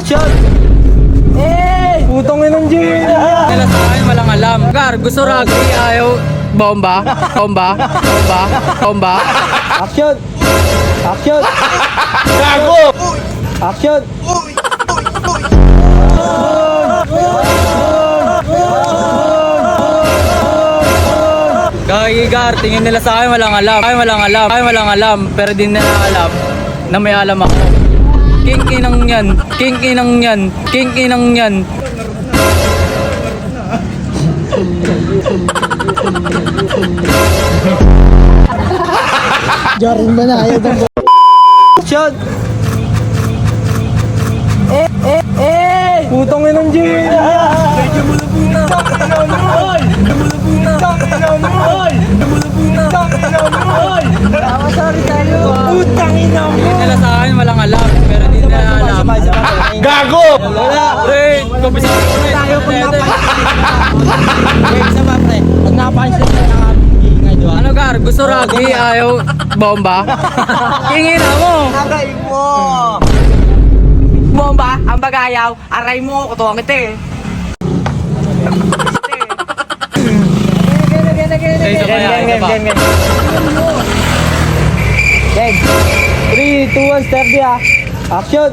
Action! Putong inang Jay! Nila sa akin walang alam. Gar, gusto rugby, ayaw bomba, bomba, bomba, bomba. Action! Action! Gago! Action! Gagi Gar, tingin nila sa akin walang alam. Ay walang alam, ay walang alam. Pero di nila alam na may alam ako. King inang yan, king inang yan, king inang yan. Jaring ba na? Ayaw ng Action! Putong inang Jay! Medyo mulupuna! Sorry tayo! Putang ina mo! Tingin nila sa akin walang alam. Pero di nila alam. Gago! Pre, kabisa ko na Tayo pag ito. Okay, isa pa pre. Pag napansin ka ng aming ingay doon. Ano Gar, gusto rugby, ayaw bomba? Kingin na mo! Aray mo! Bomba, ang bagayaw, aray mo, kutuwang ito eh. Game. 3, 2, 1, start dia. Action!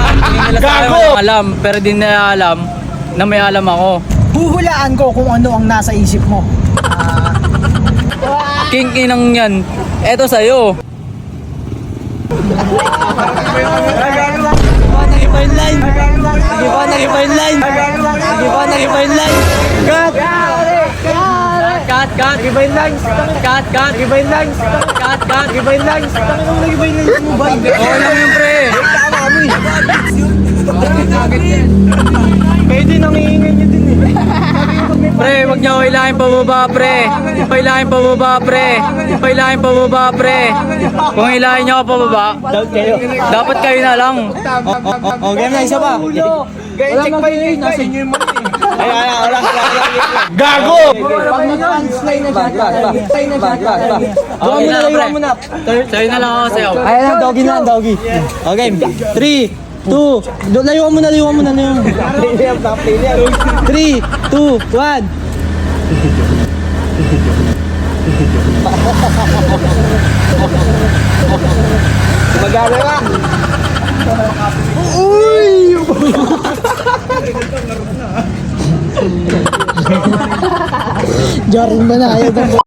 Tingin nila sa akin walang alam. Pero di nila alam na may alam ako. Huhulaan ko kung ano ang nasa isip mo. King inang yan. Eto sa'yo. Nag-fine line. Nag-fine line. Nag-fine line. Cut! Cut. Nag-fine lines. Cut. Nag-fine lines. Nag-fine lines. Tanginong nag-fine lines mo ba? Oo lang yun, pre. Pwede nang iingay niyo din eh. Pre, wag niyo kailangan pababa, pre. Kailangan pababa, pre. Kailangan pababa, pre. Kung kailangan niyo ako pababa, dapat kayo na lang. Game na isa pa. Check pa yun. Nasa inyo yung mali. Ay, wala. Gago! Pag nag-translate na siya. Okay na, pre. Sa'yo na lang ako sa'yo. Ayan na, doggy na, doggy. Okay, 3, 2, layuan mo na. 3, 2, 1. Magana ka. Uy! Jaring ba na? Ayaw ng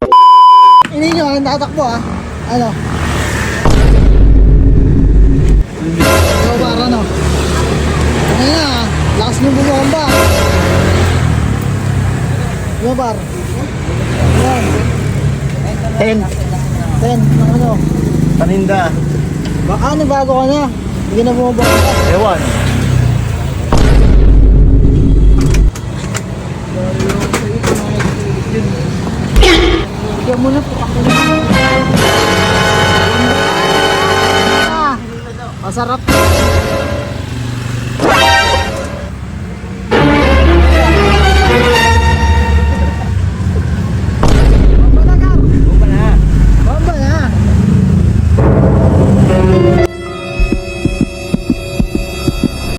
hindi nyo, ang tatakbo ah. Ano? Ikaw para no? Ano na ah? Lakas nyo bumomba. Ano par? 10. Ng ano? Paninda. Baka bago ka na. Hindi na bumomba ka. Ewan. Bigyan mo na po ako. Masarap.